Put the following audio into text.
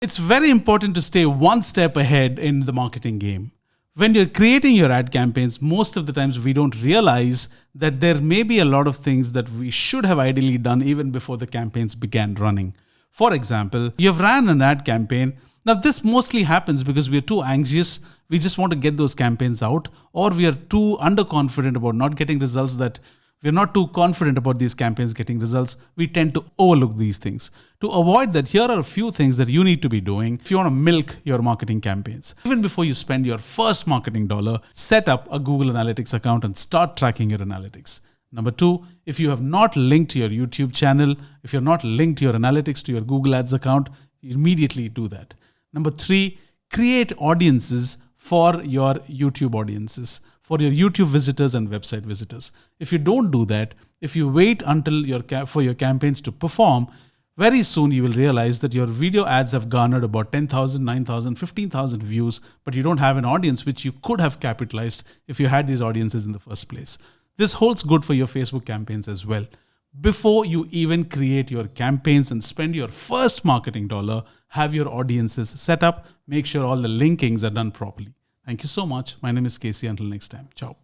It's very important to stay one step ahead in the marketing game. When you're creating your ad campaigns, most of the times we don't realize that there may be a lot of things that we should have ideally done even before the campaigns began running. For example, you've ran an ad campaign. Now, this mostly happens because we are too anxious. We just want to get those campaigns out, or we are too underconfident about not getting results that we're not too confident about these campaigns getting results. We tend to overlook these things. To avoid that, here are a few things that you need to be doing if you want to milk your marketing campaigns. Even before you spend your first marketing dollar, set up a Google Analytics account and start tracking your analytics. Number two, if you have not linked your YouTube channel, if you're not linked your analytics to your Google Ads account, immediately do that. Number three, create audiences for your YouTube audiences, for your YouTube visitors and website visitors. If you don't do that, if you wait until for your campaigns to perform, very soon you will realize that your video ads have garnered about 10,000, 9,000, 15,000 views, but you don't have an audience which you could have capitalized if you had these audiences in the first place. This holds good for your Facebook campaigns as well. Before you even create your campaigns and spend your first marketing dollar, have your audiences set up, make sure all the linkings are done properly. Thank you so much. My name is Casey. Until next time. Ciao.